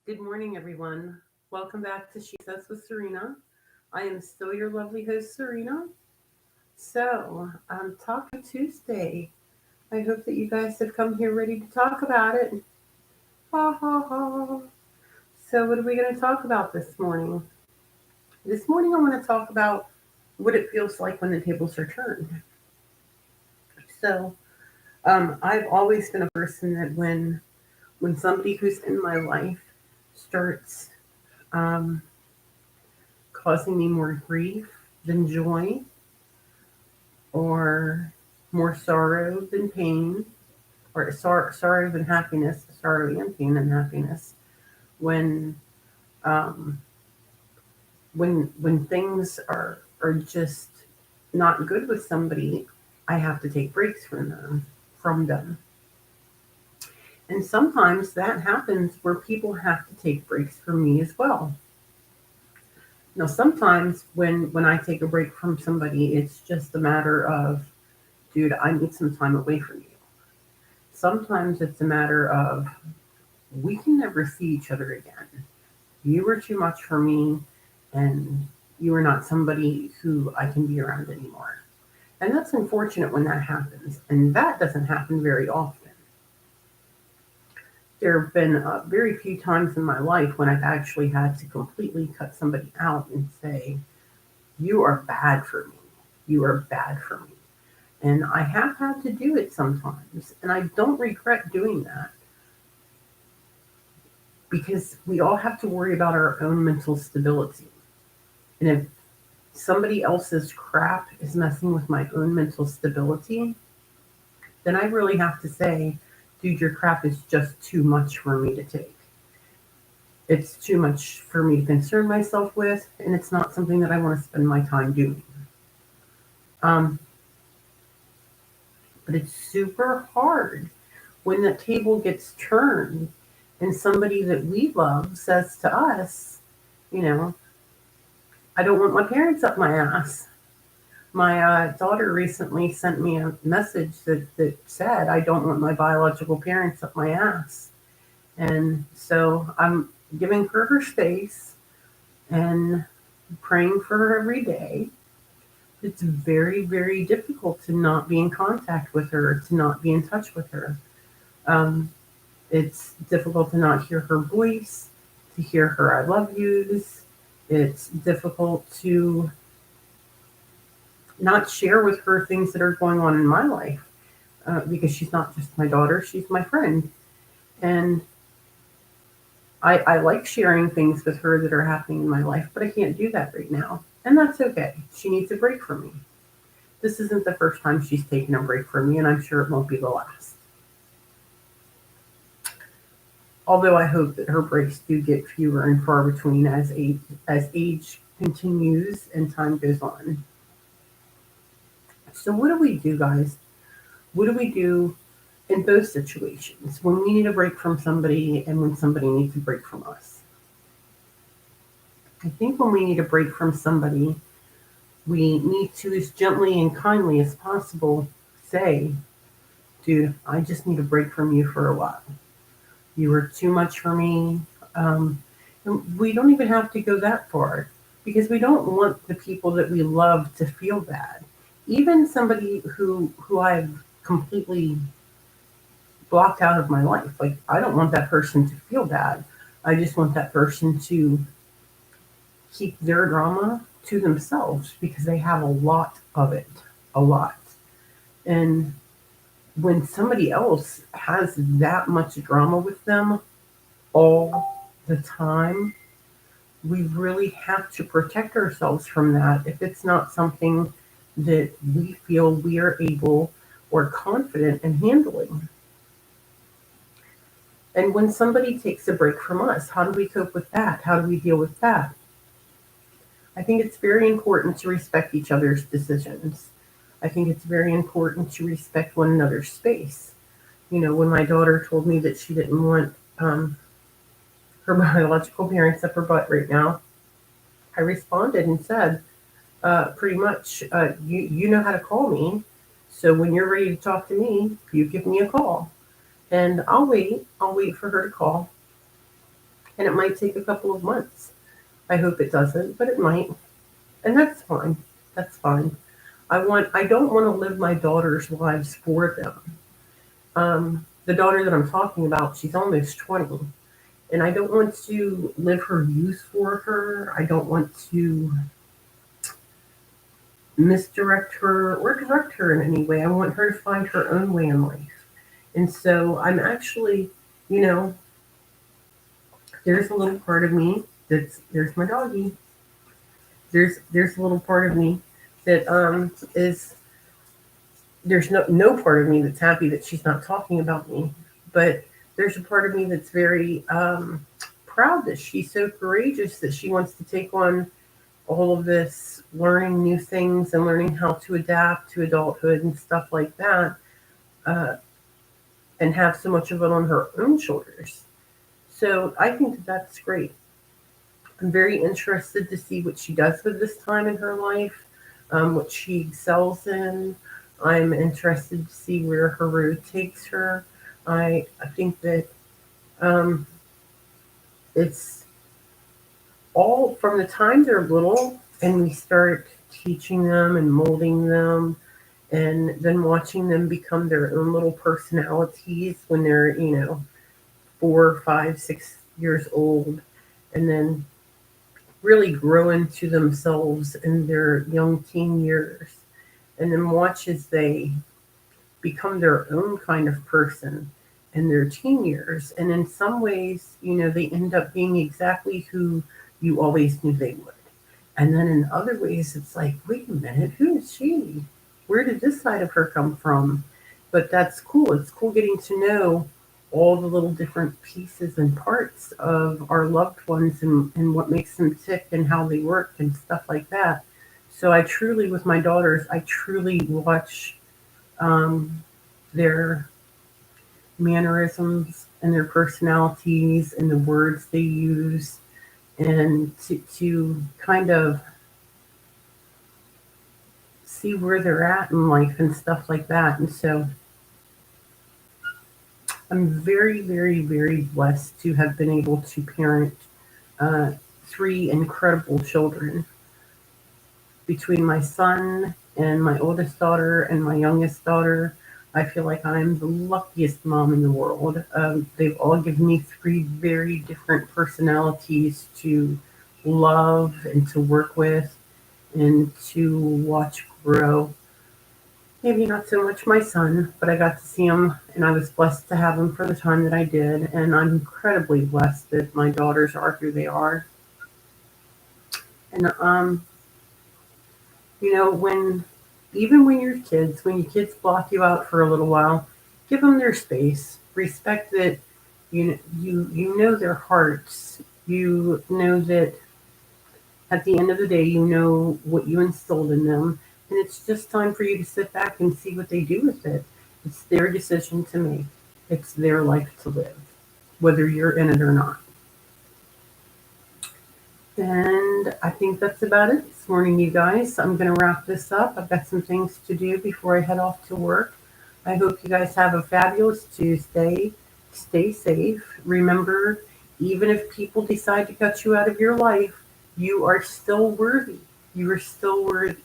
Good morning, everyone. Welcome back to She Says with Serena. I am still your lovely host, Serena. Taco Tuesday. I hope that you guys have come here ready to talk about it. Ha ha ha. So, what are we going to talk about this morning? This morning, I want to talk about what it feels like when the tables are turned. So, I've always been a person that when somebody who's in my life starts um, causing me more grief than joy, or more sorrow than pain, or sorrow than happiness, sorrow and pain and happiness. When um, when things are just not good with somebody, I have to take breaks from them. And sometimes that happens where people have to take breaks from me as well. Now, sometimes when I take a break from somebody, it's just a matter of, dude, I need some time away from you. Sometimes it's a matter of, we can never see each other again. You were too much for me, and you are not somebody who I can be around anymore. And that's unfortunate when that happens, and that doesn't happen very often. There have been very few times in my life when I've actually had to completely cut somebody out and say, you are bad for me. You are bad for me. And I have had to do it sometimes, and I don't regret doing that, because we all have to worry about our own mental stability. And if somebody else's crap is messing with my own mental stability, then I really have to say, dude, your crap is just too much for me to take. It's too much for me to concern myself with, and it's not something that I want to spend my time doing. Um, but it's super hard when the table gets turned and somebody that we love says to us, you know, I don't want my parents up my ass. My daughter recently sent me a message that said, I don't want my biological parents up my ass. And so I'm giving her her space and praying for her every day. It's very, very difficult to not be in contact with her, to not be in touch with her. Um, it's difficult to not hear her voice, to hear her I love yous. It's difficult to not share with her things that are going on in my life, because she's not just my daughter, she's my friend. And I like sharing things with her that are happening in my life, but I can't do that right now. And that's okay. She needs a break from me. This isn't the first time she's taken a break from me, and I'm sure it won't be the last. Although I hope that her breaks do get fewer and far between as age continues and time goes on. So what do we do, guys? What do we do in both situations, when we need a break from somebody and when somebody needs a break from us? I think when we need a break from somebody, we need to, as gently and kindly as possible, say, dude, I just need a break from you for a while. You were too much for me. And we don't even have to go that far, because we don't want the people that we love to feel bad. Even somebody who I've completely blocked out of my life. Like, I don't want that person to feel bad. I just want that person to keep their drama to themselves, because they have a lot of it. A lot. And when somebody else has that much drama with them all the time, we really have to protect ourselves from that if it's not something that we feel we are able or confident in handling. And when somebody takes a break from us, how do we cope with that? How do we deal with that? I think it's very important to respect each other's decisions. I think it's very important to respect one another's space. When my daughter told me that she didn't want her biological parents up her butt right now, I responded and said, pretty much, you know how to call me. So when you're ready to talk to me, you give me a call. And I'll wait. I'll wait for her to call. And it might take a couple of months. I hope it doesn't, but it might. And that's fine. That's fine. I don't want to live my daughter's lives for them. The daughter that I'm talking about, she's almost 20. And I don't want to live her youth for her. I don't want to misdirect her or direct her in any way. I want her to find her own way in life. And so I'm actually, you know, there's a little part of me there's my doggy. There's a little part of me that is there's no part of me that's happy that she's not talking about me, but there's a part of me that's very proud that she's so courageous that she wants to take on all of this, learning new things and learning how to adapt to adulthood and stuff like that, uh, and have so much of it on her own shoulders. So I think that that's great. I'm very interested to see what she does with this time in her life, what she excels in. I'm interested to see where her road takes her. I think that um, it's all from the time they're little and we start teaching them and molding them and then watching them become their own little personalities when they're, 4, 5, 6 years old, and then really grow into themselves in their young teen years, and then watch as they become their own kind of person in their teen years. And in some ways, they end up being exactly who you always knew they would. And then in other ways, it's like, wait a minute, who is she? Where did this side of her come from? But that's cool. It's cool getting to know all the little different pieces and parts of our loved ones, and what makes them tick and how they work and stuff like that. So I truly, with my daughters, I truly watch um, their mannerisms and their personalities and the words they use, and to kind of see where they're at in life and stuff like that. And so I'm very, very, very blessed to have been able to parent uh, three incredible children between my son and my oldest daughter and my youngest daughter. I feel like I'm the luckiest mom in the world. They've all given me three very different personalities to love and to work with and to watch grow. Maybe not so much my son, but I got to see him and I was blessed to have him for the time that I did. And I'm incredibly blessed that my daughters are who they are. And when even when you're kids, when your kids block you out for a little while, give them their space. Respect that you know their hearts. You know that at the end of the day, you know what you instilled in them, and it's just time for you to sit back and see what they do with it. It's their decision to make. It's their life to live, whether you're in it or not. And I think that's about it this morning, you guys. I'm going to wrap this up. I've got some things to do before I head off to work. I hope you guys have a fabulous Tuesday. Stay safe. Remember, even if people decide to cut you out of your life, you are still worthy. You are still worthy.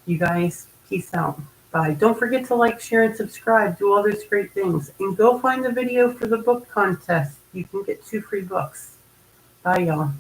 You guys, peace out. Bye. Don't forget to like, share, and subscribe. Do all those great things. And go find the video for the book contest. You can get 2 free books. Bye, y'all.